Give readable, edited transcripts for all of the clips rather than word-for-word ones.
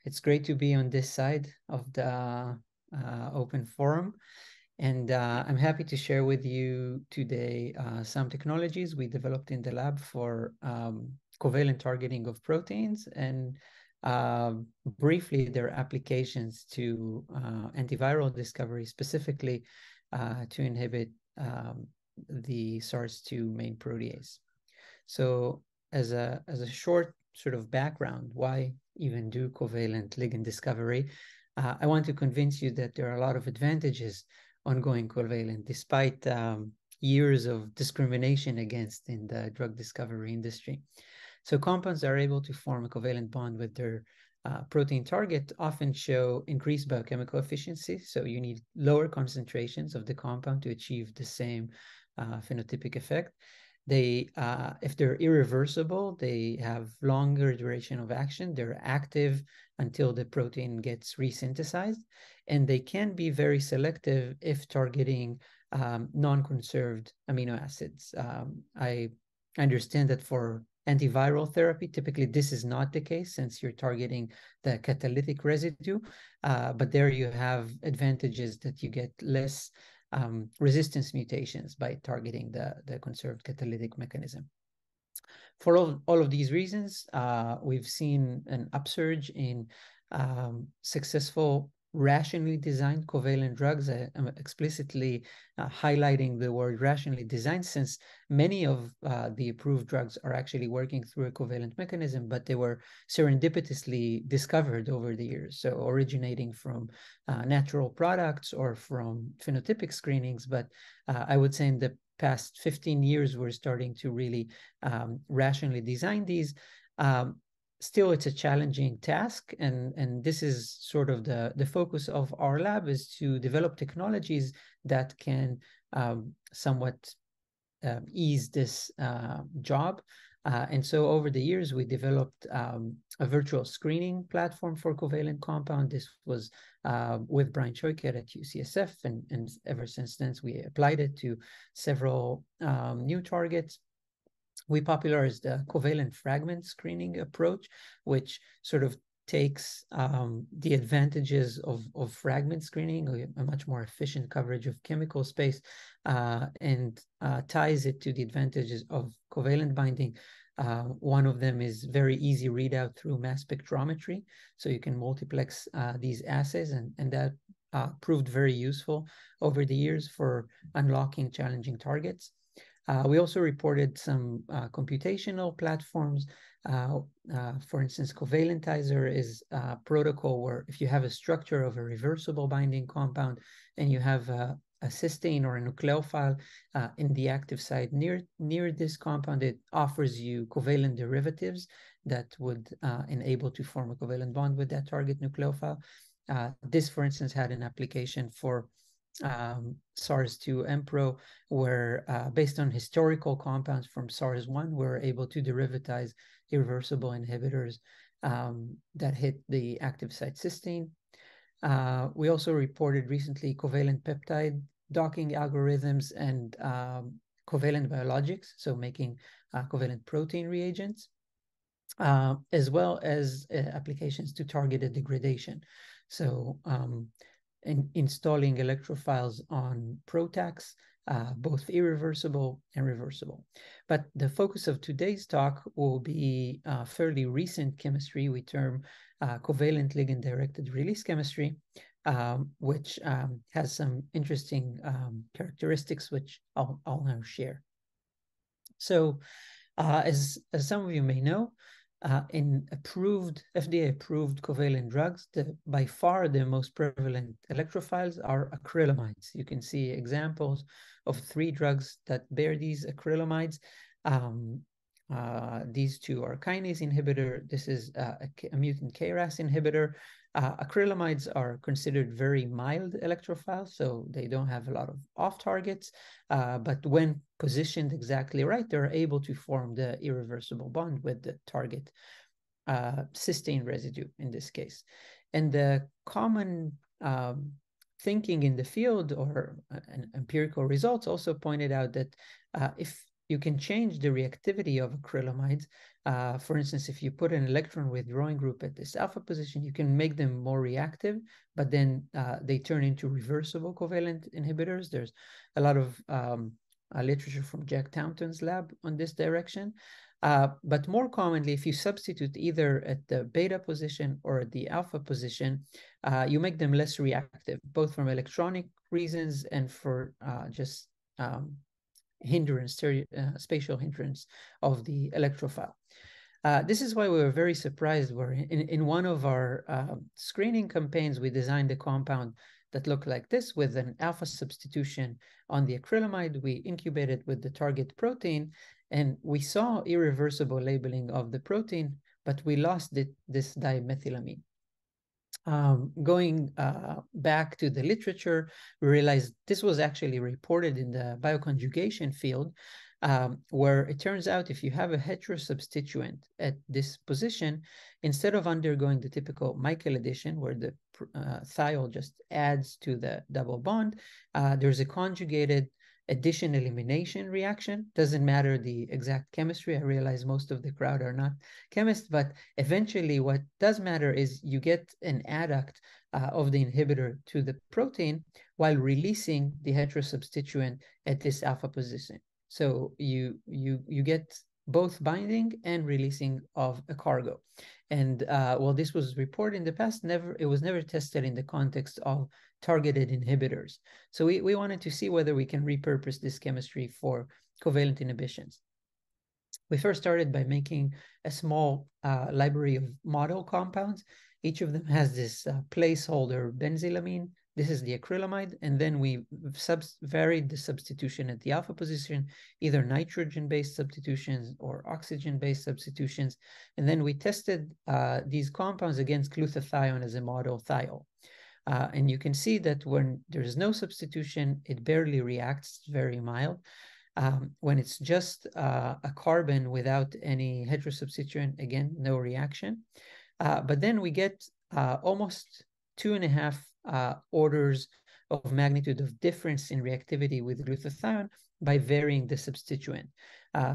It's great to be on this side of the open forum. And I'm happy to share with you today some technologies we developed in the lab for covalent targeting of proteins, and briefly their applications to antiviral discovery, specifically to inhibit the SARS-2 main protease. So as a short sort of background, why even do covalent ligand discovery? I want to convince you that there are a lot of advantages ongoing covalent, despite years of discrimination against in the drug discovery industry. So compounds are able to form a covalent bond with their protein target, often show increased biochemical efficiency. So you need lower concentrations of the compound to achieve the same phenotypic effect. They, if they're irreversible, they have longer duration of action. They're active until the protein gets resynthesized, and they can be very selective if targeting non-conserved amino acids. I understand that for antiviral therapy, typically this is not the case since you're targeting the catalytic residue, but there you have advantages that you get less resistance mutations by targeting the conserved catalytic mechanism. For all of these reasons, we've seen an upsurge in successful rationally designed covalent drugs. I'm explicitly highlighting the word rationally designed, since many of the approved drugs are actually working through a covalent mechanism, but they were serendipitously discovered over the years. So originating from natural products or from phenotypic screenings. But I would say in the past 15 years, we're starting to really rationally design these. Still, it's a challenging task, and this is sort of the focus of our lab, is to develop technologies that can somewhat ease this job. And so over the years, we developed a virtual screening platform for covalent compound. This was with Brian Choiket at UCSF, and ever since then, we applied it to several new targets. We popularized the covalent fragment screening approach, which sort of takes the advantages of fragment screening, a much more efficient coverage of chemical space, and ties it to the advantages of covalent binding. One of them is very easy readout through mass spectrometry. So you can multiplex these assays, and that proved very useful over the years for unlocking challenging targets. We also reported some computational platforms. For instance, Covalentizer is a protocol where if you have a structure of a reversible binding compound and you have a cysteine or a nucleophile in the active site near this compound, it offers you covalent derivatives that would enable to form a covalent bond with that target nucleophile. This, for instance, had an application for SARS-2 Mpro, where based on historical compounds from SARS-1, we're able to derivatize irreversible inhibitors that hit the active site cysteine. We also reported recently covalent peptide docking algorithms and covalent biologics, so making covalent protein reagents, as well as applications to targeted degradation. So installing electrophiles on PROTACs, both irreversible and reversible. But the focus of today's talk will be fairly recent chemistry we term covalent ligand-directed release chemistry, which has some interesting characteristics, which I'll now share. So as some of you may know, in FDA-approved covalent drugs, by far the most prevalent electrophiles are acrylamides. You can see examples of 3 drugs that bear these acrylamides. These two are kinase inhibitor. This is a mutant KRAS inhibitor. Acrylamides are considered very mild electrophiles, so they don't have a lot of off-targets, but when positioned exactly right, they're able to form the irreversible bond with the target cysteine residue in this case. And the common thinking in the field or empirical results also pointed out that if you can change the reactivity of acrylamides. For instance, if you put an electron withdrawing group at this alpha position, you can make them more reactive, but then they turn into reversible covalent inhibitors. There's a lot of literature from Jack Taunton's lab on this direction. But more commonly, if you substitute either at the beta position or at the alpha position, you make them less reactive, both from electronic reasons and for just hindrance, spatial hindrance of the electrophile. This is why we were very surprised where in one of our screening campaigns, we designed a compound that looked like this with an alpha substitution on the acrylamide. We incubated with the target protein, and we saw irreversible labeling of the protein, but we lost this dimethylamine. Going back to the literature, we realized this was actually reported in the bioconjugation field, where it turns out if you have a heterosubstituent at this position, instead of undergoing the typical Michael addition, where the thiol just adds to the double bond, there's a conjugated addition elimination reaction. Doesn't matter the exact chemistry. I realize most of the crowd are not chemists, but eventually what does matter is you get an adduct of the inhibitor to the protein while releasing the heterosubstituent at this alpha position. So you get both binding and releasing of a cargo. And well, this was reported in the past. It was never tested in the context of targeted inhibitors. So we wanted to see whether we can repurpose this chemistry for covalent inhibitions. We first started by making a small library of model compounds. Each of them has this placeholder benzylamine. This is the acrylamide, and then we varied the substitution at the alpha position, either nitrogen-based substitutions or oxygen-based substitutions. And then we tested these compounds against glutathione as a model thiol. And you can see that when there's no substitution, it barely reacts, it's very mild. When it's just a carbon without any heterosubstituent, again, no reaction. But then we get almost 2.5 orders of magnitude of difference in reactivity with glutathione by varying the substituent.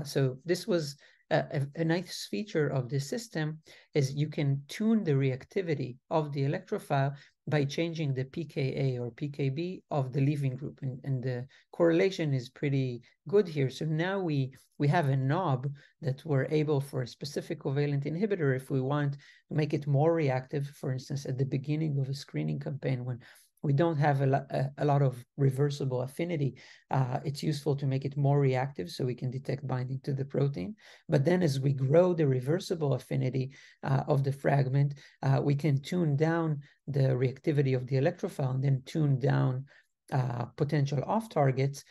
So this was a nice feature of this system, is you can tune the reactivity of the electrophile by changing the pKa or pKb of the leaving group, and the correlation is pretty good here. So now we have a knob that we're able for a specific covalent inhibitor, if we want to make it more reactive, for instance, at the beginning of a screening campaign when we don't have a lot of reversible affinity, it's useful to make it more reactive so we can detect binding to the protein. But then as we grow the reversible affinity of the fragment, we can tune down the reactivity of the electrophile and then tune down potential off targets,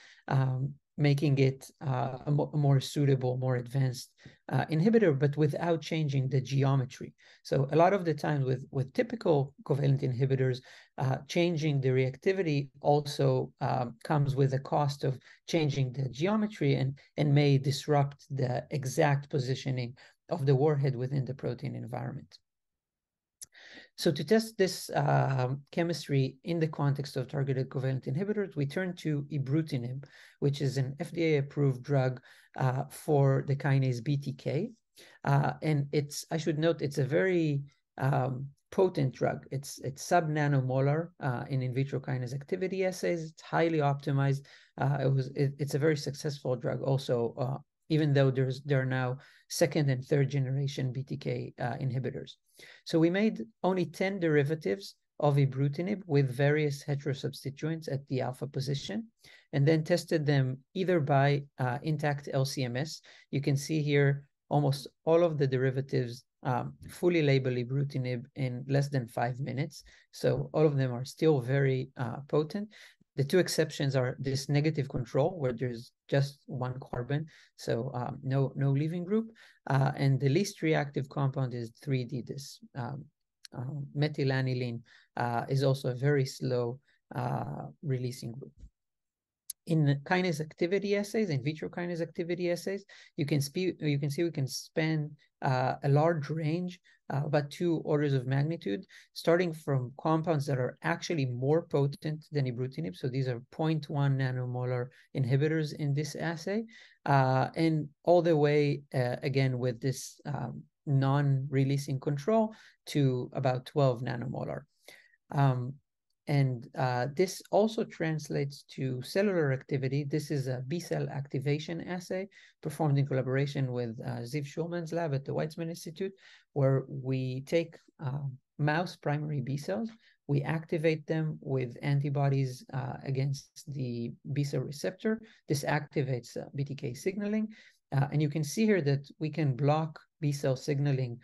making it a more suitable, more advanced inhibitor, but without changing the geometry. So a lot of the time with typical covalent inhibitors, changing the reactivity also comes with a cost of changing the geometry and may disrupt the exact positioning of the warhead within the protein environment. So to test this chemistry in the context of targeted covalent inhibitors, we turned to ibrutinib, which is an FDA-approved drug for the kinase BTK. And I should note, it's a very potent drug. It's sub-nanomolar in vitro kinase activity assays. It's highly optimized. It's a very successful drug also, even though there are now second and third generation BTK inhibitors. So we made only 10 derivatives of ibrutinib with various heterosubstituents at the alpha position, and then tested them either by intact LCMS. You can see here almost all of the derivatives fully label ibrutinib in less than 5 minutes. So all of them are still very potent. The two exceptions are this negative control, where there's just one carbon, so no leaving group, and the least reactive compound is 3D. This methylaniline is also a very slow releasing group. In kinase activity assays, in vitro kinase activity assays, you can see we can span a large range about 2 orders of magnitude, starting from compounds that are actually more potent than ibrutinib. So these are 0.1 nanomolar inhibitors in this assay, and all the way, again, with this non-releasing control to about 12 nanomolar. This also translates to cellular activity. This is a B-cell activation assay performed in collaboration with Ziv Schulman's lab at the Weizmann Institute, where we take mouse primary B-cells, we activate them with antibodies against the B-cell receptor. This activates BTK signaling. And you can see here that we can block B-cell signaling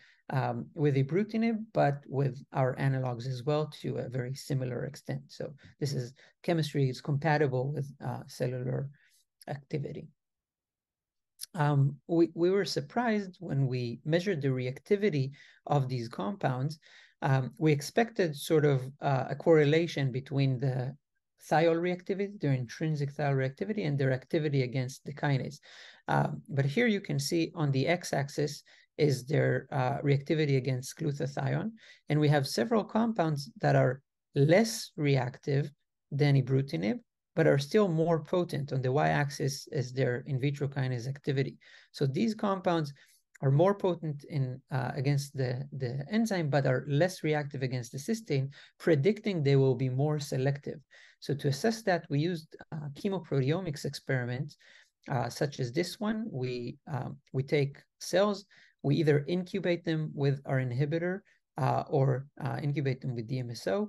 with ibrutinib, but with our analogs as well to a very similar extent. So this is chemistry is compatible with cellular activity. We were surprised when we measured the reactivity of these compounds. We expected sort of a correlation between the thiol reactivity, their intrinsic thiol reactivity, and their activity against the kinase. But here you can see on the x-axis is their reactivity against glutathione. And we have several compounds that are less reactive than ibrutinib, but are still more potent. On the y-axis is their in vitro kinase activity. So these compounds are more potent against the enzyme, but are less reactive against the cysteine, predicting they will be more selective. So to assess that, we used chemoproteomics experiments, such as this one. We take cells, we either incubate them with our inhibitor or incubate them with DMSO.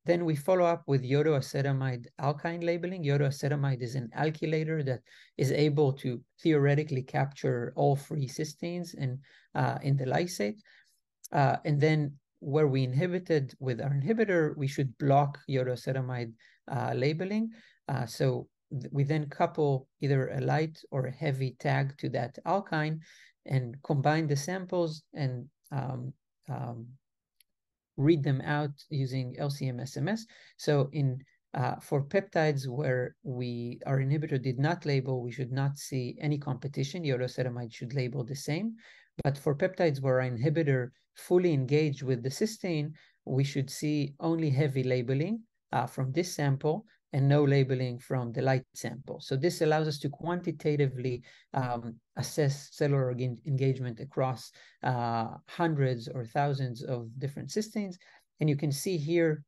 Then we follow up with iodoacetamide alkyne labeling. Iodoacetamide is an alkylator that is able to theoretically capture all free cysteines in the lysate. And then where we inhibited with our inhibitor, we should block iodoacetamide labeling. So we then couple either a light or a heavy tag to that alkyne and combine the samples and read them out using LCM-SMS. So for peptides where our inhibitor did not label, we should not see any competition. Iodoacetamide should label the same. But for peptides where our inhibitor fully engaged with the cysteine, we should see only heavy labeling from this sample and no labeling from the light sample. So this allows us to quantitatively assess cellular engagement across hundreds or thousands of different cysteines. And you can see here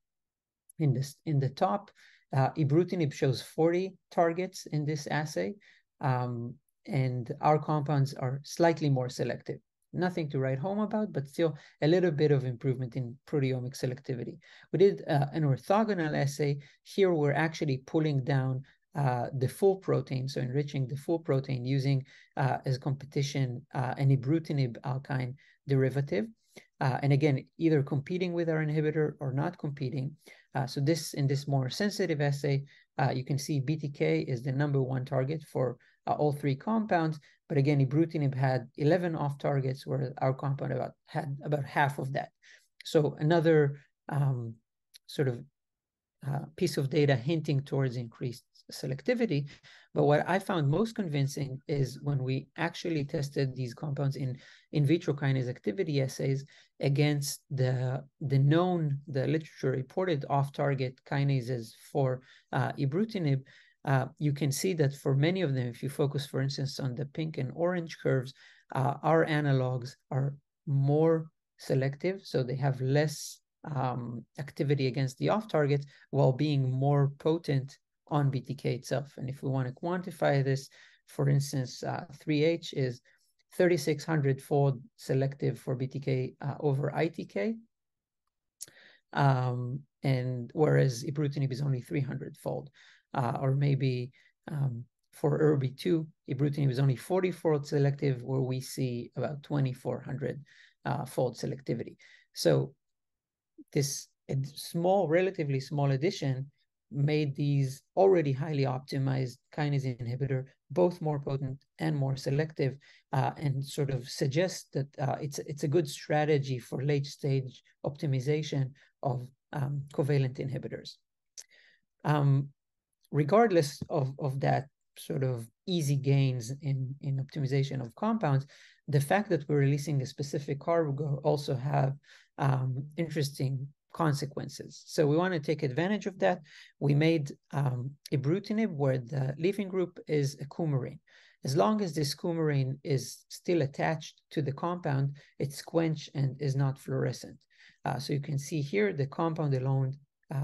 in the top, ibrutinib shows 40 targets in this assay, and our compounds are slightly more selective. Nothing to write home about, but still a little bit of improvement in proteomic selectivity. We did an orthogonal assay. Here we're actually pulling down the full protein, so enriching the full protein using as competition an ibrutinib alkyne derivative. And again, either competing with our inhibitor or not competing. So in this more sensitive assay, you can see BTK is the #1 target for all 3 compounds. But again, ibrutinib had 11 off targets, where our compound had about half of that. So another sort of piece of data hinting towards increased selectivity. But what I found most convincing is when we actually tested these compounds in vitro kinase activity assays against the literature reported off-target kinases for ibrutinib. You can see that for many of them, if you focus, for instance, on the pink and orange curves, our analogs are more selective, so they have less activity against the off-targets while being more potent on BTK itself. And if we want to quantify this, for instance, 3H is 3,600-fold selective for BTK over ITK, and whereas ibrutinib is only 300-fold. Or maybe for ERB2, ibrutinib is only 40-fold selective, where we see about 2,400-fold selectivity. So this relatively small addition made these already highly optimized kinase inhibitor both more potent and more selective, and sort of suggests that it's a good strategy for late-stage optimization of covalent inhibitors. Regardless of that sort of easy gains in optimization of compounds, the fact that we're releasing a specific cargo also have interesting consequences. So we want to take advantage of that. We made ibrutinib, where the leaving group is a coumarin. As long as this coumarin is still attached to the compound, it's quenched and is not fluorescent. So you can see here the compound alone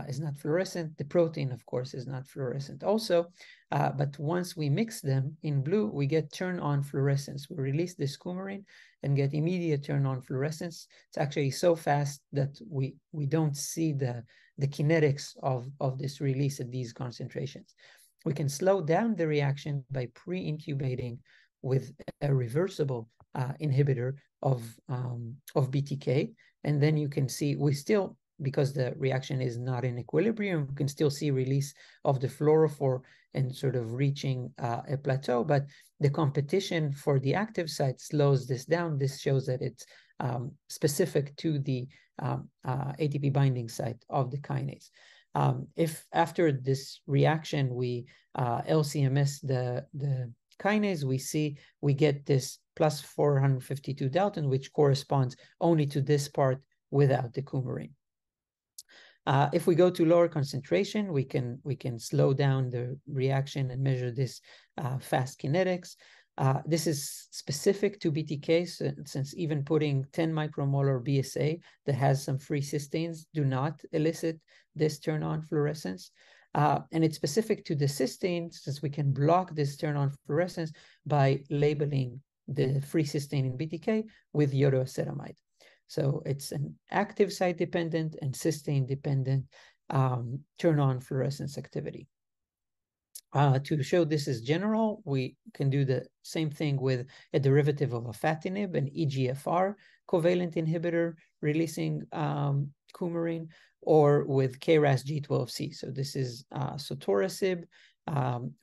is not fluorescent. The protein, of course, is not fluorescent also. But once we mix them in blue, we get turn-on fluorescence. We release this coumarin and get immediate turn-on fluorescence. It's actually so fast that we don't see the kinetics of this release at these concentrations. We can slow down the reaction by pre-incubating with a reversible inhibitor of BTK. And then you can see we still, because the reaction is not in equilibrium, you can still see release of the fluorophore and sort of reaching a plateau, but the competition for the active site slows this down. This shows that it's specific to the ATP binding site of the kinase. If after this reaction we LCMS the kinase, we get this plus 452 Dalton, which corresponds only to this part without the coumarin. If we go to lower concentration, we can slow down the reaction and measure this fast kinetics. This is specific to BTK, since even putting 10 micromolar BSA that has some free cysteines do not elicit this turn-on fluorescence. And it's specific to the cysteine, since we can block this turn-on fluorescence by labeling the free cysteine in BTK with iodoacetamide. So it's an active site-dependent and cysteine-dependent turn-on fluorescence activity. To show this is general, we can do the same thing with a derivative of afatinib, an EGFR covalent inhibitor releasing coumarin, or with KRAS G12C. So this is sotorasib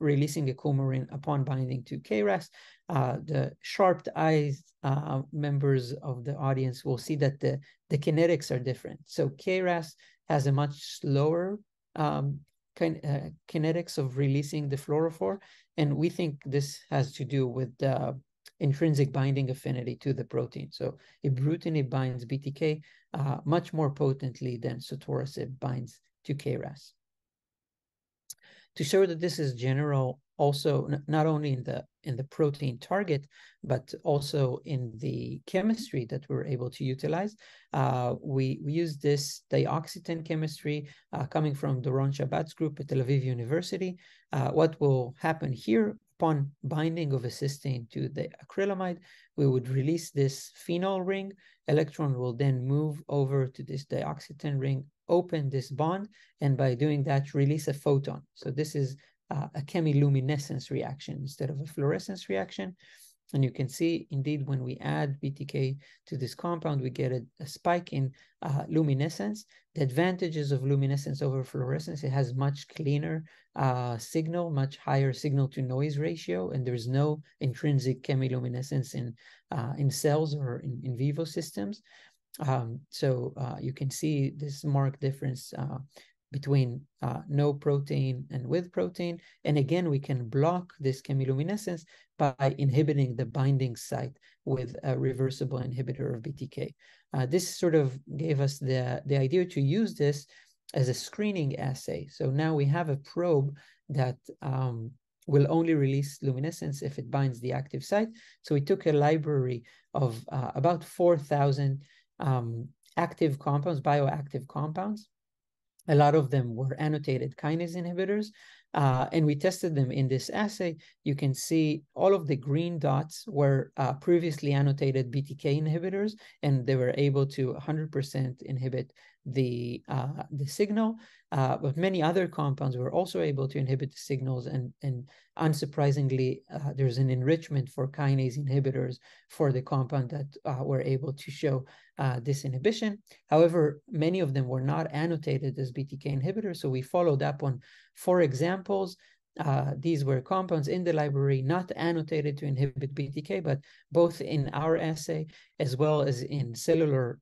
releasing a coumarin upon binding to KRAS. The sharp eyes members of the audience will see that the kinetics are different. So KRAS has a much slower kinetics of releasing the fluorophore, and we think this has to do with the intrinsic binding affinity to the protein. So ibrutinib binds BTK much more potently than sotorasib binds to KRAS. To show that this is general, also not only in the protein target, but also in the chemistry that we're able to utilize. We use this dioxetin chemistry coming from Doron Shabbat's group at Tel Aviv University. What will happen here, upon binding of a cysteine to the acrylamide, we would release this phenol ring. Electron will then move over to this dioxetin ring, open this bond, and by doing that, release a photon. So this is a chemiluminescence reaction instead of a fluorescence reaction. And you can see, indeed, when we add BTK to this compound, we get a spike in luminescence. The advantages of luminescence over fluorescence: it has much cleaner signal, much higher signal-to-noise ratio, and there's no intrinsic chemiluminescence in cells or in vivo systems. So you can see this marked difference between no protein and with protein. And again, we can block this chemiluminescence by inhibiting the binding site with a reversible inhibitor of BTK. This sort of gave us the idea to use this as a screening assay. So now we have a probe that will only release luminescence if it binds the active site. So we took a library of about 4,000 active compounds, bioactive compounds. A lot of them were annotated kinase inhibitors, and we tested them in this assay. You can see all of the green dots were previously annotated BTK inhibitors, and they were able to 100% inhibit the signal. But many other compounds were also able to inhibit the signals, and unsurprisingly, there's an enrichment for kinase inhibitors for the compound that were able to show this inhibition. However, many of them were not annotated as BTK inhibitors, so we followed up on 4 examples. These were compounds in the library not annotated to inhibit BTK, but both in our assay as well as in cellular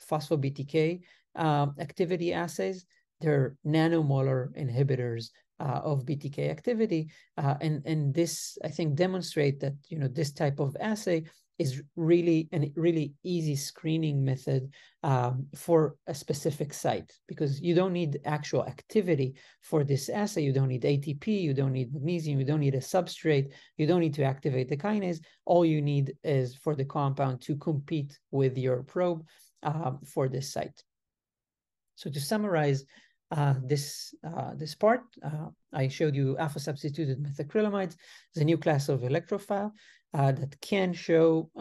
phospho-BTK activity assays, they're nanomolar inhibitors of BTK activity. And this, I think, demonstrate that, this type of assay is really a really easy screening method for a specific site, because you don't need actual activity for this assay. You don't need ATP, you don't need magnesium, you don't need a substrate, you don't need to activate the kinase. All you need is for the compound to compete with your probe for this site. So to summarize this part, I showed you alpha-substituted methacrylamides, the new class of electrophile that can show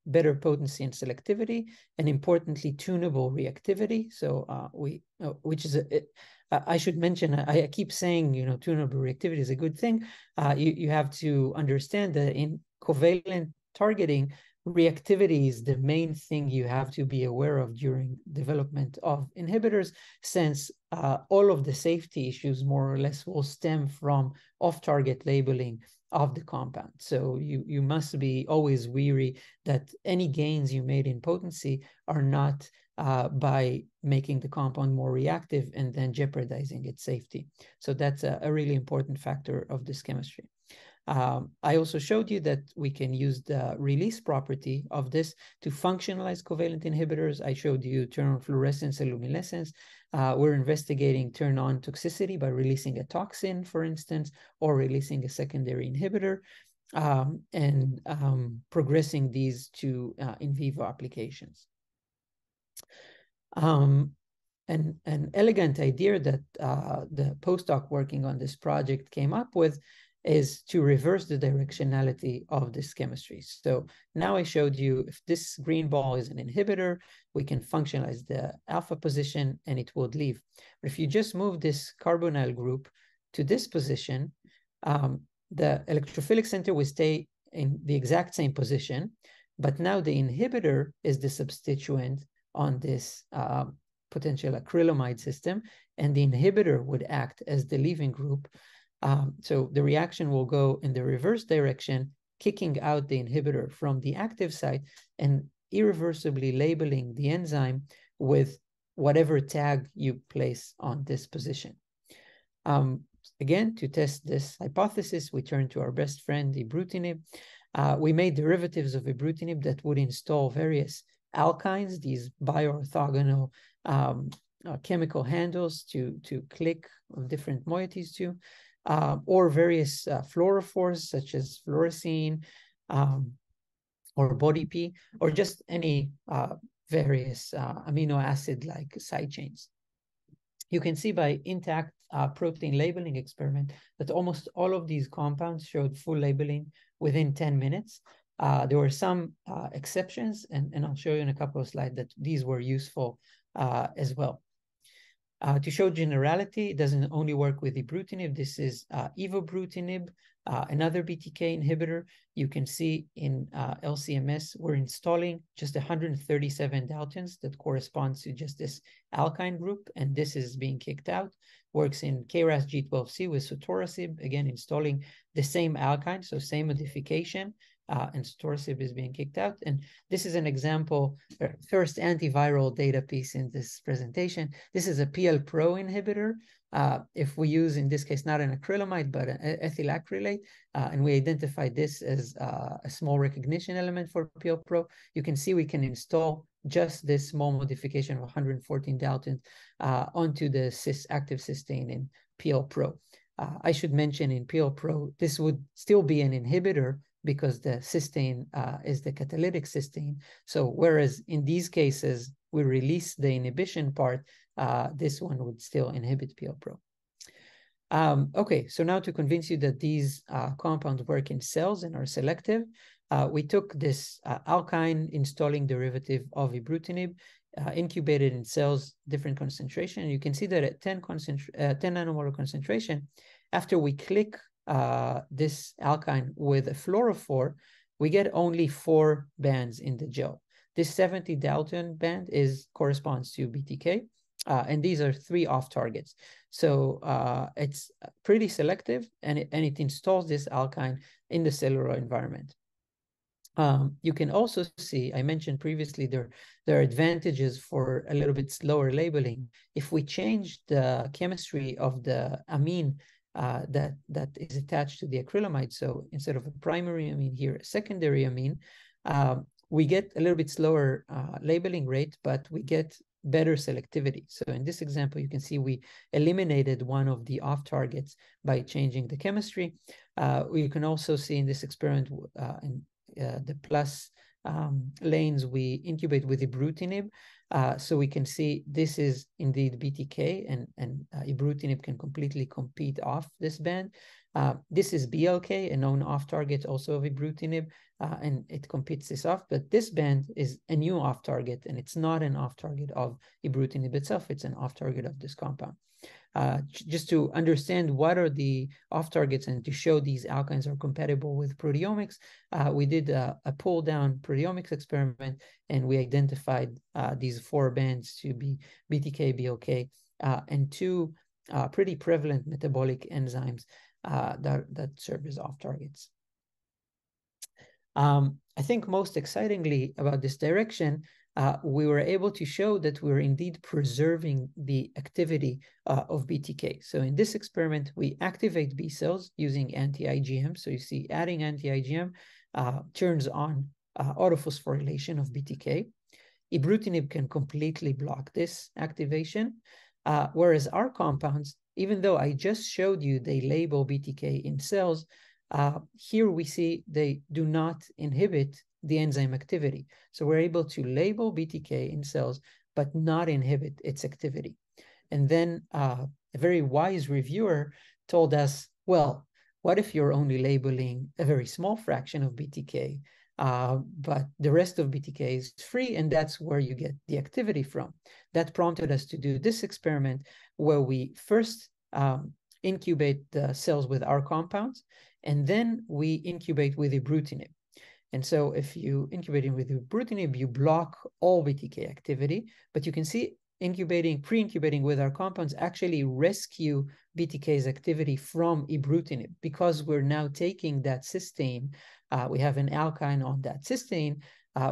better potency and selectivity, and importantly, tunable reactivity. So which is I should mention, I keep saying, tunable reactivity is a good thing. You have to understand that in covalent targeting, reactivity is the main thing you have to be aware of during development of inhibitors, since all of the safety issues more or less will stem from off-target labeling of the compound. So you must be always wary that any gains you made in potency are not by making the compound more reactive and then jeopardizing its safety. So that's a really important factor of this chemistry. I also showed you that we can use the release property of this to functionalize covalent inhibitors. I showed you turn-on fluorescence and luminescence. We're investigating turn-on toxicity by releasing a toxin, for instance, or releasing a secondary inhibitor, and progressing these to in vivo applications. An elegant idea that the postdoc working on this project came up with is to reverse the directionality of this chemistry. So now I showed you if this green ball is an inhibitor, we can functionalize the alpha position and it would leave. But if you just move this carbonyl group to this position, the electrophilic center will stay in the exact same position, but now the inhibitor is the substituent on this potential acrylamide system, and the inhibitor would act as the leaving group. So the reaction will go in the reverse direction, kicking out the inhibitor from the active site and irreversibly labeling the enzyme with whatever tag you place on this position. Again, to test this hypothesis, we turn to our best friend, ibrutinib. We made derivatives of ibrutinib that would install various alkynes, these bioorthogonal chemical handles to click on different moieties to, or various fluorophores such as fluorescein or body P, or just any various amino acid like side chains. You can see by intact protein labeling experiment that almost all of these compounds showed full labeling within 10 minutes. There were some exceptions, and I'll show you in a couple of slides that these were useful as well. To show generality, it doesn't only work with ibrutinib. This is evobrutinib, another BTK inhibitor. You can see in LCMS, we're installing just 137 Daltons that corresponds to just this alkyne group, and this is being kicked out. Works in KRAS G12C with sotorasib, again, installing the same alkyne, so same modification, and sotorasib is being kicked out. And this is an example, first antiviral data piece in this presentation. This is a Mpro inhibitor. If we use, in this case, not an acrylamide, but an ethyl acrylate, and we identified this as a small recognition element for Mpro, you can see we can install just this small modification of 114 Daltons onto the active cysteine in Mpro. I should mention in Mpro, this would still be an inhibitor because the cysteine is the catalytic cysteine. So whereas in these cases, we release the inhibition part, this one would still inhibit Mpro. Okay, so now to convince you that these compounds work in cells and are selective, we took this alkyne installing derivative of ibrutinib, incubated in cells, different concentration. You can see that at 10 nanomolar concentration, after we click this alkyne with a fluorophore, we get only 4 bands in the gel. This 70 Dalton band corresponds to BTK, and these are 3 off targets. So it's pretty selective, and it installs this alkyne in the cellular environment. You can also see, I mentioned previously, there are advantages for a little bit slower labeling. If we change the chemistry of the amine that is attached to the acrylamide. So instead of a primary amine here, a secondary amine, we get a little bit slower labeling rate, but we get better selectivity. So in this example, you can see we eliminated one of the off targets by changing the chemistry. You can also see in this experiment in the plus lanes, we incubate with ibrutinib. So we can see this is indeed BTK, and ibrutinib can completely compete off this band. This is BLK, a known off-target also of ibrutinib, and it competes this off. But this band is a new off-target, and it's not an off-target of ibrutinib itself. It's an off-target of this compound. Just to understand what are the off-targets and to show these alkynes are compatible with proteomics, we did a pull-down proteomics experiment, and we identified these 4 bands to be BTK, BLK, and 2 pretty prevalent metabolic enzymes that serve as off-targets. I think most excitingly about this direction, we were able to show that we're indeed preserving the activity of BTK. So in this experiment, we activate B cells using anti-IgM. So you see adding anti-IgM turns on autophosphorylation of BTK. Ibrutinib can completely block this activation, whereas our compounds, even though I just showed you they label BTK in cells, here we see they do not inhibit the enzyme activity. So we're able to label BTK in cells, but not inhibit its activity. And then a very wise reviewer told us, well, what if you're only labeling a very small fraction of BTK, but the rest of BTK is free, and that's where you get the activity from? That prompted us to do this experiment where we first incubate the cells with our compounds, and then we incubate with ibrutinib. And so if you incubate with ibrutinib, you block all BTK activity, but you can see pre-incubating with our compounds actually rescue BTK's activity from ibrutinib, because we're now taking that cysteine, we have an alkyne on that cysteine,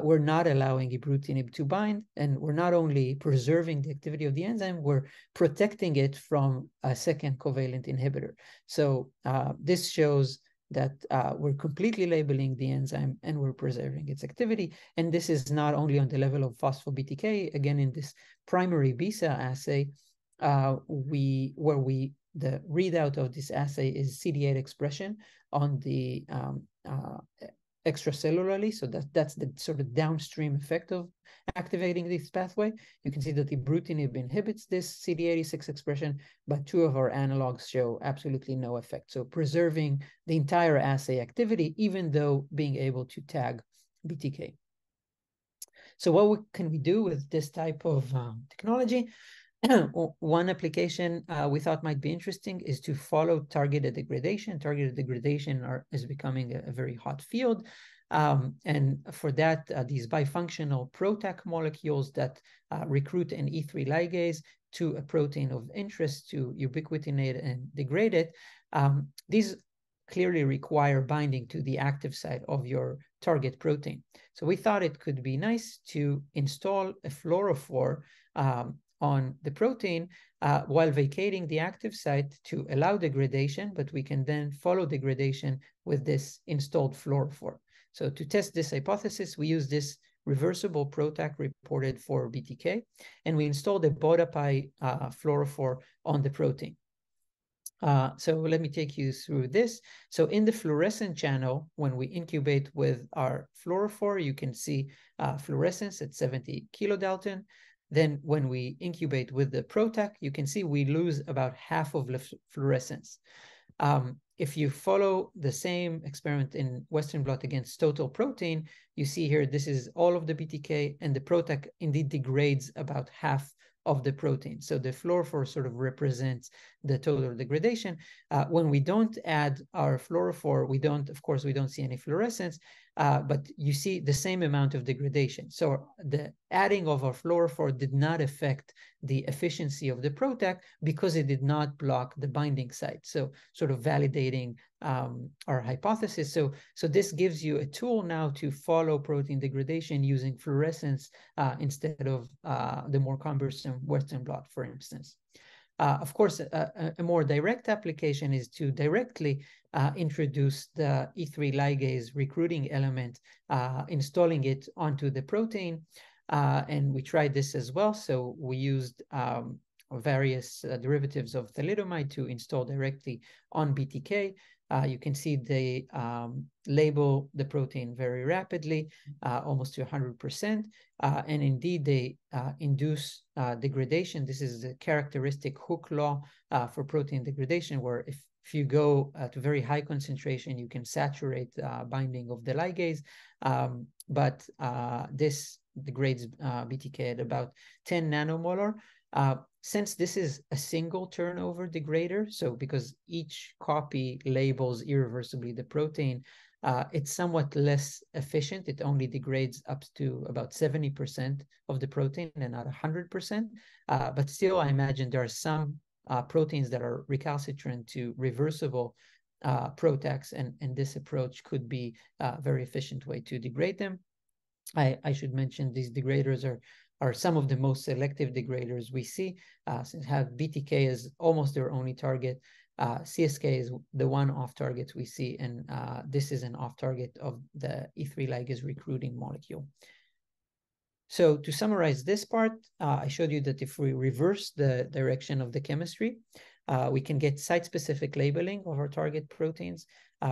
we're not allowing ibrutinib to bind, and we're not only preserving the activity of the enzyme, we're protecting it from a second covalent inhibitor. So this shows that we're completely labeling the enzyme and we're preserving its activity. And this is not only on the level of phospho-BTK. Again, in this primary B-cell assay, the readout of this assay is CD8 expression on the extracellularly. So that's the sort of downstream effect of activating this pathway. You can see that ibrutinib inhibits this CD86 expression, but 2 of our analogs show absolutely no effect. So preserving the entire assay activity, even though being able to tag BTK. So what can we do with this type of technology? One application we thought might be interesting is to follow targeted degradation. Targeted degradation is becoming a very hot field. And for that, these bifunctional PROTAC molecules that recruit an E3 ligase to a protein of interest to ubiquitinate and degrade it, these clearly require binding to the active site of your target protein. So we thought it could be nice to install a fluorophore on the protein while vacating the active site to allow degradation, but we can then follow degradation with this installed fluorophore. So to test this hypothesis, we use this reversible PROTAC reported for BTK, and we installed a BODAPI fluorophore on the protein. So let me take you through this. So in the fluorescent channel, when we incubate with our fluorophore, you can see fluorescence at 70 kilodalton. Then when we incubate with the PROTAC, you can see we lose about half of the fluorescence. If you follow the same experiment in Western blot against total protein, you see here, this is all of the BTK, and the PROTAC indeed degrades about half of the protein. So the fluorophore sort of represents the total degradation. When we don't add our fluorophore, of course, we don't see any fluorescence, but you see the same amount of degradation. So the adding of our fluorophore did not affect the efficiency of the PROTAC because it did not block the binding site. So sort of validating our hypothesis. So this gives you a tool now to follow protein degradation using fluorescence instead of the more cumbersome Western blot, for instance. Of course, a more direct application is to directly introduce the E3 ligase recruiting element, installing it onto the protein. And we tried this as well. So we used various derivatives of thalidomide to install directly on BTK. You can see they label the protein very rapidly, almost to 100%. And indeed, they induce degradation. This is the characteristic Hook law for protein degradation, where if you go to very high concentration, you can saturate binding of the ligase. But this degrades BTK at about 10 nanomolar. Since this is a single turnover degrader, so because each copy labels irreversibly the protein, it's somewhat less efficient. It only degrades up to about 70% of the protein and not 100%. But still, I imagine there are some proteins that are recalcitrant to reversible PROTACs, and this approach could be a very efficient way to degrade them. I should mention these degraders are some of the most selective degraders we see, since have BTK as almost their only target. CSK is the one off target we see, and this is an off target of the E3 ligase recruiting molecule. So to summarize this part, I showed you that if we reverse the direction of the chemistry, we can get site-specific labeling of our target proteins.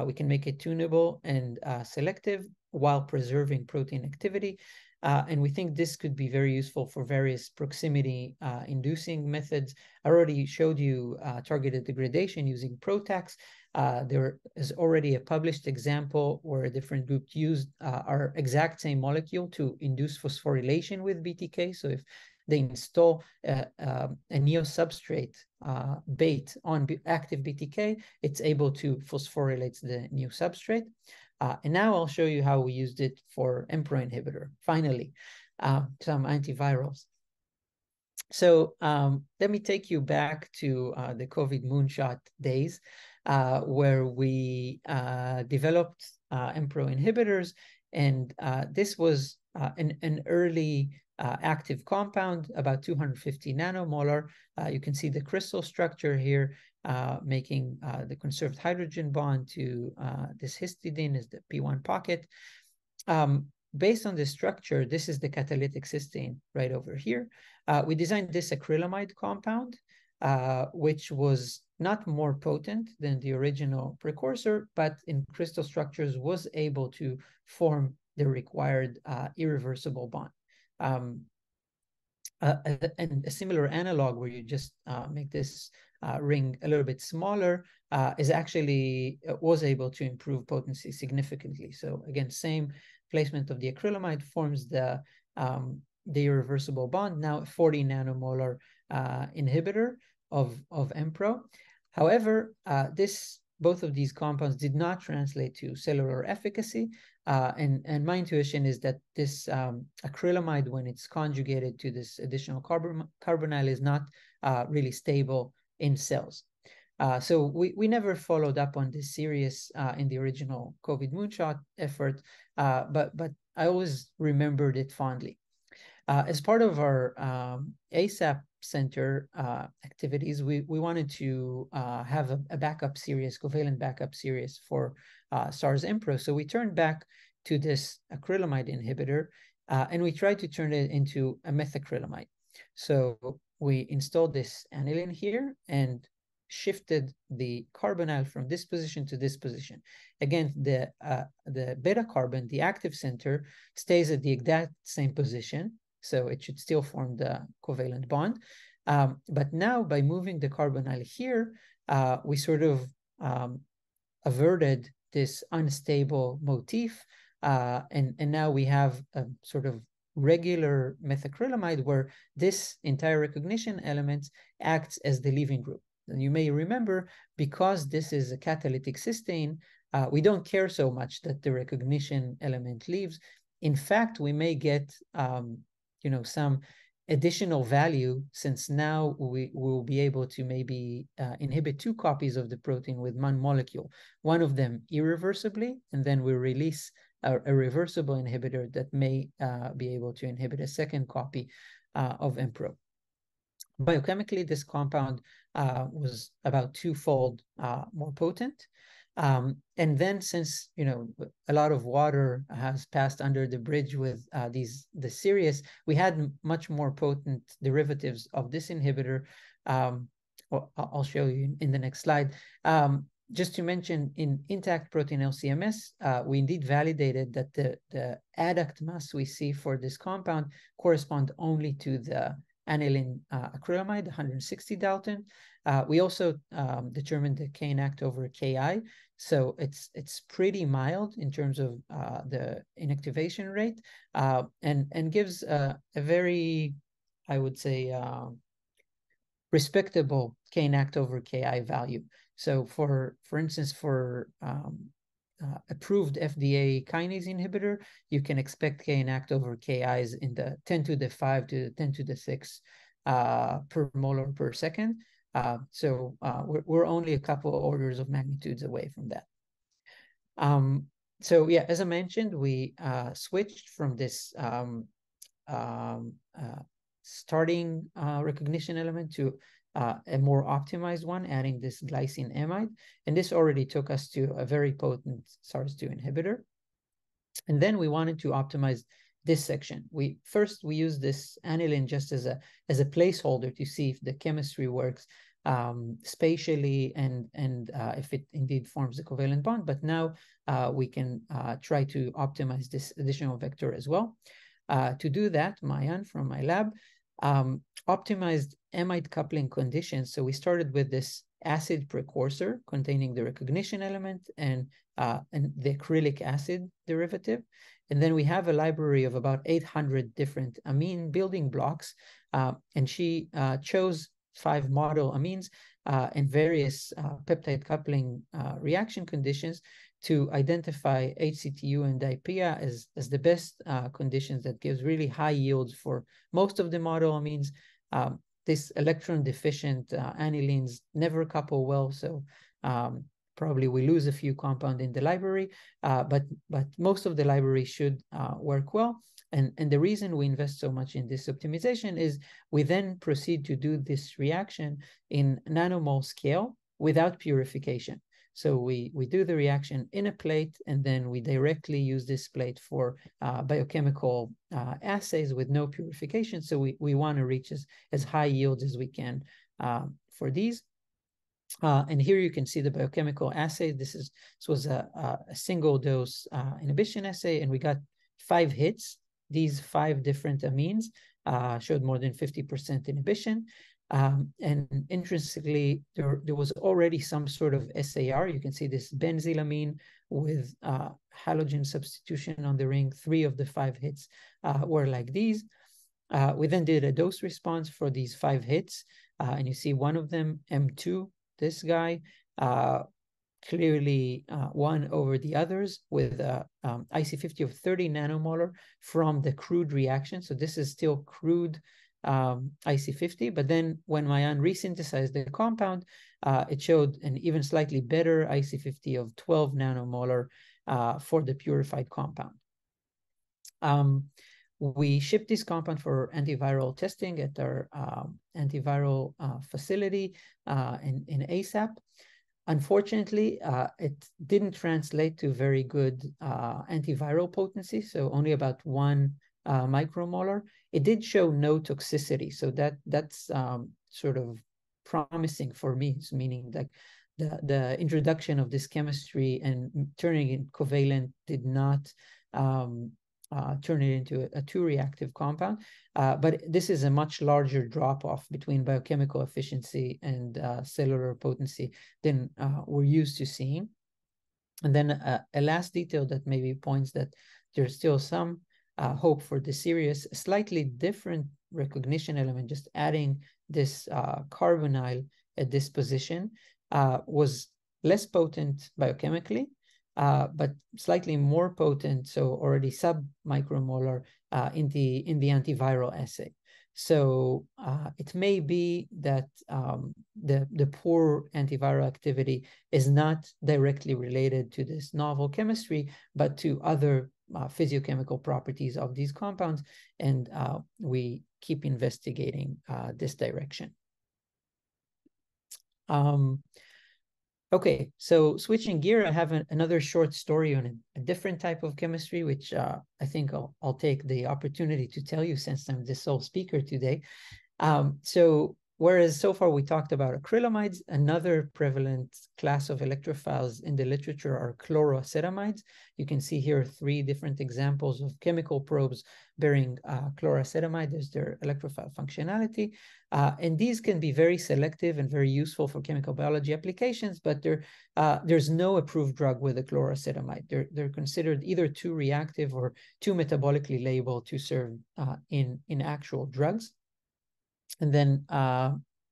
We can make it tunable and selective while preserving protein activity. And we think this could be very useful for various proximity inducing methods. I already showed you targeted degradation using PROTACs. There is already a published example where a different group used our exact same molecule to induce phosphorylation with BTK. So if they install a neo-substrate bait on active BTK, it's able to phosphorylate the new substrate. And now I'll show you how we used it for Mpro inhibitor, finally, some antivirals. So let me take you back to the COVID moonshot days, where we developed Mpro inhibitors. And this was an early active compound, about 250 nanomolar. You can see the crystal structure here, making the conserved hydrogen bond to this histidine is the P1 pocket. Based on this structure, this is the catalytic cysteine right over here. We designed this acrylamide compound, which was not more potent than the original precursor, but in crystal structures was able to form the required irreversible bond. And a similar analog where you just make this ring a little bit smaller is actually was able to improve potency significantly. So again, same placement of the acrylamide forms the irreversible bond, now 40 nanomolar inhibitor of Mpro. However, both of these compounds did not translate to cellular efficacy. And my intuition is that this acrylamide, when it's conjugated to this additional carbonyl, is not really stable in cells. So we never followed up on this series in the original COVID moonshot effort, but I always remembered it fondly. As part of our ASAP Center activities, we wanted to have a backup series, covalent backup series for SARS Mpro. So we turned back to this acrylamide inhibitor, and we tried to turn it into a methacrylamide. So we installed this aniline here and shifted the carbonyl from this position to this position. Again, the beta carbon, the active center, stays at the exact same position, so it should still form the covalent bond. But now, by moving the carbonyl here, we sort of averted this unstable motif, and now we have a sort of regular methacrylamide where this entire recognition element acts as the leaving group. And you may remember, because this is a catalytic cysteine, we don't care so much that the recognition element leaves. In fact, we may get some additional value, since now we will be able to maybe inhibit two copies of the protein with one molecule, one of them irreversibly, and then we release a reversible inhibitor that may be able to inhibit a second copy of Mpro. Biochemically, this compound was about twofold more potent. And then, since a lot of water has passed under the bridge with the Sirius, we had much more potent derivatives of this inhibitor. Well, I'll show you in the next slide. Just to mention, in intact protein LCMS, we indeed validated that the adduct mass we see for this compound correspond only to the aniline acrylamide, 160 Dalton. We also determined the Kinact over Ki, so it's pretty mild in terms of the inactivation rate, and gives a very, I would say, respectable Kinact over Ki value. So for instance, for approved FDA kinase inhibitor, you can expect Kinact over Ki's in the 10 to the 5 to 10 to the 6 per molar per second. So we're only a couple of orders of magnitudes away from that. So yeah, as I mentioned, we switched from this starting recognition element to a more optimized one, adding this glycine amide. And this already took us to a very potent SARS-2 inhibitor. And then we wanted to optimize this section. We used this aniline just as a placeholder to see if the chemistry works spatially and if it indeed forms a covalent bond. But now we can try to optimize this additional vector as well. To do that, Mayan from my lab optimized amide coupling conditions. So we started with this acid precursor containing the recognition element and the acrylic acid derivative. And then we have a library of about 800 different amine building blocks. And she chose 5 model amines and various peptide coupling reaction conditions to identify HCTU and DiPA as the best conditions that gives really high yields for most of the model amines. This electron deficient anilines never couple well, so probably we lose a few compounds in the library, but most of the library should work well. And the reason we invest so much in this optimization is we then proceed to do this reaction in nanomole scale without purification. So we do the reaction in a plate, and then we directly use this plate for biochemical assays with no purification. So we want to reach as high yields as we can for these. And here you can see the biochemical assay. This was a single dose inhibition assay, and we got 5 hits. These 5 different amines showed more than 50% inhibition. And intrinsically, there was already some sort of SAR. You can see this benzylamine with halogen substitution on the ring. 3 of the 5 hits were like these. We then did a dose response for these 5 hits. And you see one of them, M2, this guy, clearly won over the others with IC50 of 30 nanomolar from the crude reaction. So this is still crude IC50, but then when Mayan resynthesized the compound, it showed an even slightly better IC50 of 12 nanomolar for the purified compound. We shipped this compound for antiviral testing at our antiviral facility in ASAP. Unfortunately, it didn't translate to very good antiviral potency, so only about 1 micromolar. It did show no toxicity, so that's sort of promising for me, meaning that the introduction of this chemistry and turning it covalent did not turn it into a 2-reactive compound. But this is a much larger drop-off between biochemical efficiency and cellular potency than we're used to seeing. And then a last detail that maybe points that there's still some hope for the series, a slightly different recognition element, just adding this carbonyl at this position was less potent biochemically, but slightly more potent, so already sub-micromolar in the antiviral assay. So it may be that the poor antiviral activity is not directly related to this novel chemistry, but to other physiochemical properties of these compounds. And we keep investigating this direction. Okay, so switching gear, I have another short story on a different type of chemistry, which I think I'll take the opportunity to tell you since I'm the sole speaker today. So whereas so far we talked about acrylamides, another prevalent class of electrophiles in the literature are chloroacetamides. You can see here 3 different examples of chemical probes bearing chloroacetamide as their electrophile functionality. And these can be very selective and very useful for chemical biology applications, but there's no approved drug with a chloroacetamide. They're considered either too reactive or too metabolically labeled to serve in actual drugs. And then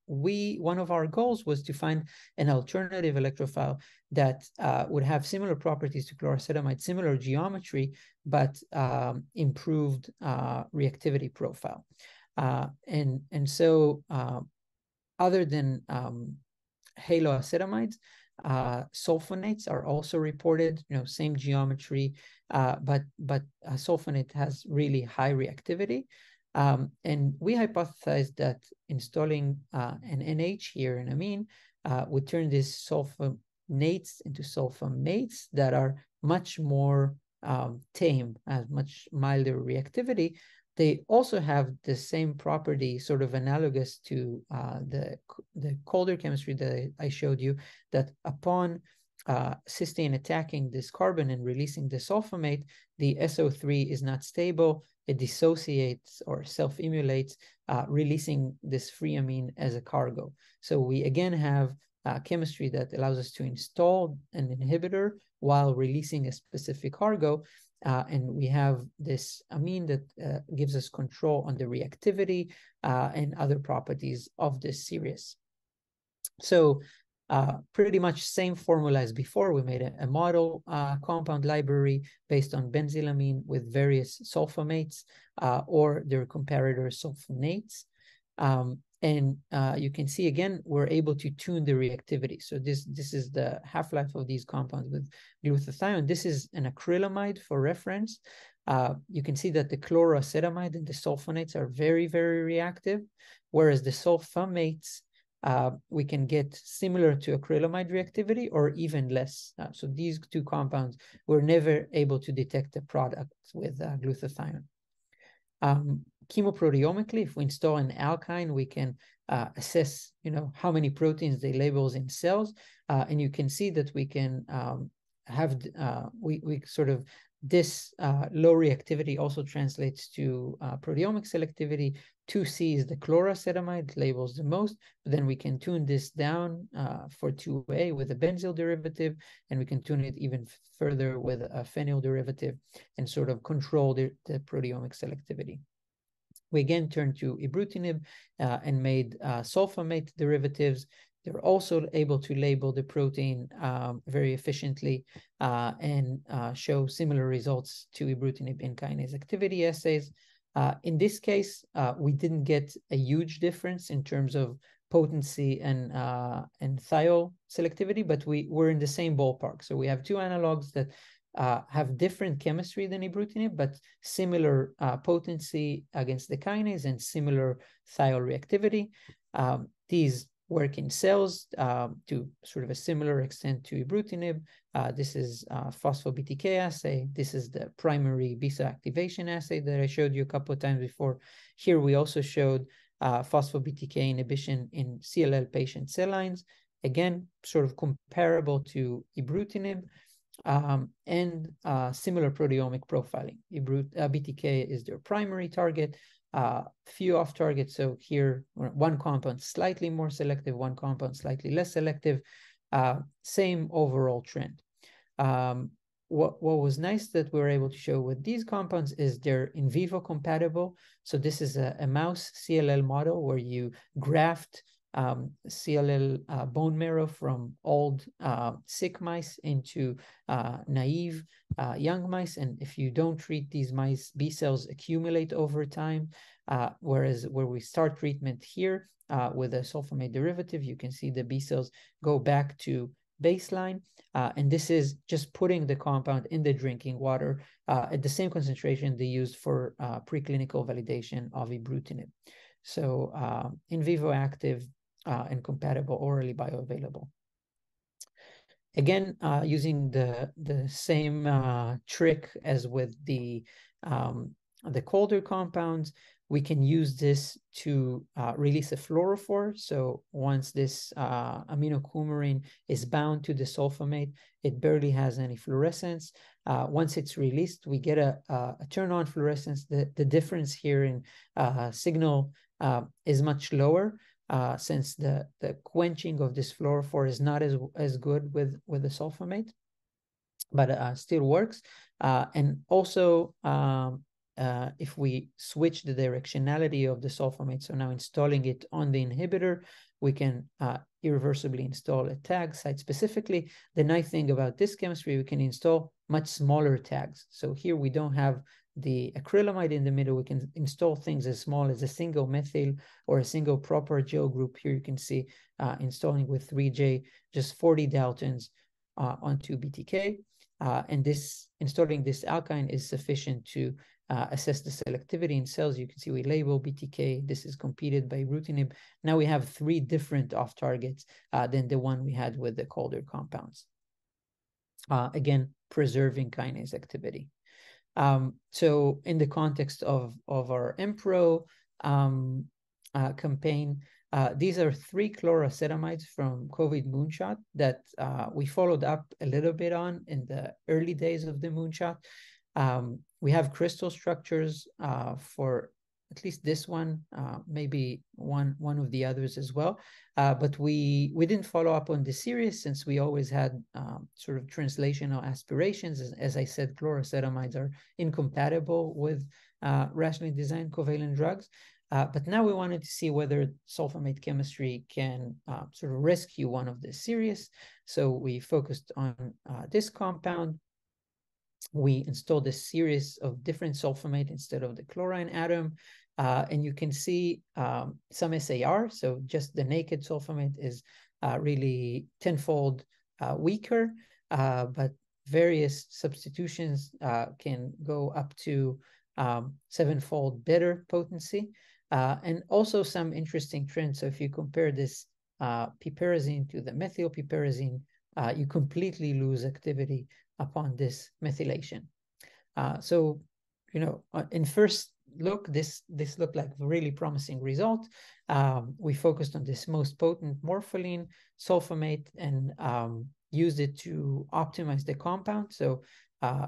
one of our goals was to find an alternative electrophile that would have similar properties to chloroacetamide, similar geometry, but improved reactivity profile. And so other than haloacetamides, sulfonates are also reported, same geometry, but sulfonate has really high reactivity. And we hypothesized that installing an NH here, an amine, would turn these sulfonates into sulfomates that are much more tame, has much milder reactivity. They also have the same property, sort of analogous to the colder chemistry that I showed you, that upon cysteine attacking this carbon and releasing the sulfamate, the SO3 is not stable. It dissociates or self-emulates, releasing this free amine as a cargo. So we again have chemistry that allows us to install an inhibitor while releasing a specific cargo. And we have this amine that gives us control on the reactivity and other properties of this series. So pretty much same formula as before. We made a model compound library based on benzylamine with various sulfomates or their comparator sulfonates. And you can see again, we're able to tune the reactivity. So this is the half-life of these compounds with glutathione. This is an acrylamide for reference. You can see that the chloroacetamide and the sulfonates are very, very reactive, whereas the sulfomates, we can get similar to acrylamide reactivity or even less. So these 2 compounds were never able to detect a product with glutathione. Chemoproteomically, if we install an alkyne, we can assess, how many proteins they labels in cells, and you can see that we can have we sort of this low reactivity also translates to proteomic selectivity. 2C is the chloroacetamide, labels the most, but then we can tune this down for 2A with a benzyl derivative, and we can tune it even further with a phenyl derivative and sort of control the proteomic selectivity. We again turned to ibrutinib and made sulfamate derivatives. They're also able to label the protein very efficiently and show similar results to ibrutinib in kinase activity assays. In this case, we didn't get a huge difference in terms of potency and thiol selectivity, but we were in the same ballpark. So we have 2 analogs that have different chemistry than ibrutinib, but similar potency against the kinase and similar thiol reactivity. These work in cells to sort of a similar extent to ibrutinib. This is phospho-BTK assay. This is the primary B-cell activation assay that I showed you a couple of times before. Here we also showed phospho-BTK inhibition in CLL patient cell lines. Again, sort of comparable to ibrutinib. And similar proteomic profiling. BTK is their primary target, few off targets. So here, 1 compound slightly more selective, 1 compound slightly less selective, same overall trend. What was nice that we were able to show with these compounds is they're in vivo compatible. So this is a mouse CLL model where you graft CLL bone marrow from old sick mice into naive young mice. And if you don't treat these mice, B cells accumulate over time. Whereas where we start treatment here with a sulfamate derivative, you can see the B cells go back to baseline. And this is just putting the compound in the drinking water at the same concentration they used for preclinical validation of ibrutinib. So in vivo active and compatible, orally bioavailable. Again, using the same trick as with the colder compounds, we can use this to release a fluorophore. So once this aminocoumarine is bound to the sulfamate, it barely has any fluorescence. Once it's released, we get a turn-on fluorescence. The difference here in signal is much lower, since the quenching of this fluorophore is not as good with the sulfamate, but still works. And also, if we switch the directionality of the sulfamate, so now installing it on the inhibitor, we can irreversibly install a tag site specifically. The nice thing about this chemistry, we can install much smaller tags. So here we don't have the acrylamide in the middle. We can install things as small as a single methyl or a single proper gel group. Here you can see installing with 3J, just 40 Daltons onto BTK. And this installing this alkyne is sufficient to assess the selectivity in cells. You can see we label BTK. This is competed by ibrutinib. Now we have 3 different off targets than the one we had with the colder compounds. Again, preserving kinase activity. So in the context of our Mpro campaign, these are 3 chloracetamides from COVID moonshot that we followed up a little bit on in the early days of the moonshot. We have crystal structures for at least this one, maybe one of the others as well. But we didn't follow up on the series since we always had sort of translational aspirations. As I said, chloracetamides are incompatible with rationally designed covalent drugs. But now we wanted to see whether sulfamate chemistry can sort of rescue one of the series. So we focused on this compound. We installed a series of different sulfamate instead of the chlorine atom. And you can see some SAR. So just the naked sulfamate is really tenfold weaker, but various substitutions can go up to 7-fold better potency. And also some interesting trends. So if you compare this piperazine to the methylpiperazine, you completely lose activity upon this methylation. So, you know, in first look, this looked like a really promising result. We focused on this most potent morpholine sulfamate and used it to optimize the compound. So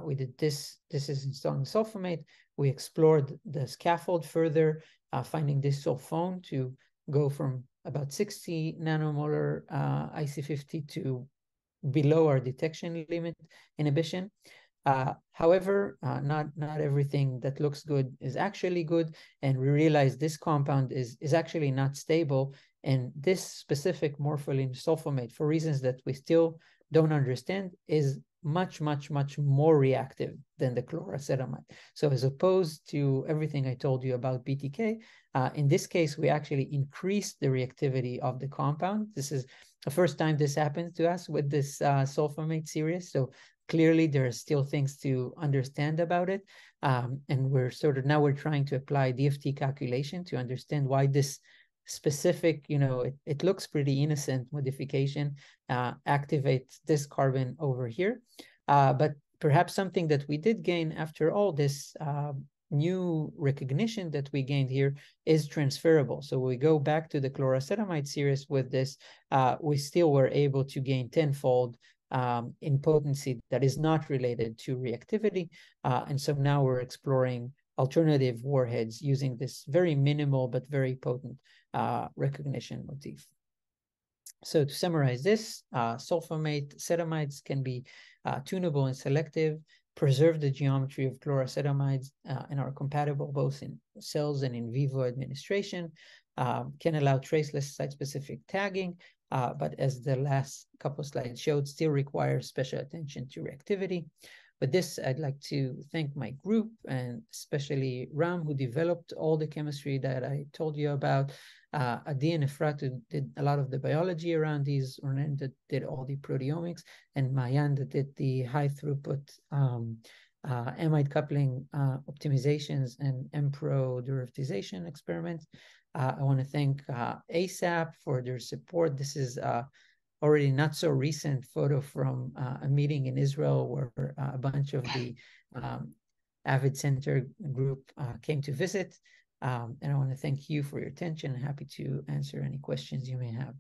we did this. This is installing sulfamate. We explored the scaffold further, finding this sulfone to go from about 60 nanomolar IC50 to below our detection limit inhibition. However, not everything that looks good is actually good, and we realize this compound is actually not stable, and this specific morpholine sulfamate, for reasons that we still don't understand, is much more reactive than the chloracetamiide. So as opposed to everything I told you about BTK, in this case, we actually increased the reactivity of the compound. This is the first time this happens to us with this sulfamate series. So clearly there are still things to understand about it. And we're now we're trying to apply DFT calculation to understand why this specific, you know, it looks pretty innocent modification activates this carbon over here. But perhaps something that we did gain after all this new recognition that we gained here is transferable. So we go back to the chloracetamiide series with this, we still were able to gain tenfold in potency that is not related to reactivity. And so now we're exploring alternative warheads using this very minimal but very potent recognition motif. So to summarize this, sulfamate acetamides can be tunable and selective, preserve the geometry of chloracetamides, and are compatible both in cells and in vivo administration, can allow traceless site-specific tagging, but as the last couple of slides showed, still requires special attention to reactivity. With this, I'd like to thank my group, and especially Ram, who developed all the chemistry that I told you about, Adi and Efrat, who did a lot of the biology around these, Ronen, that did all the proteomics, and Mayan, that did the high throughput amide coupling optimizations and Mpro derivatization experiments. I want to thank ASAP for their support. This is already not so recent photo from a meeting in Israel where a bunch of the AViD Center group came to visit. And I want to thank you for your attention. Happy to answer any questions you may have.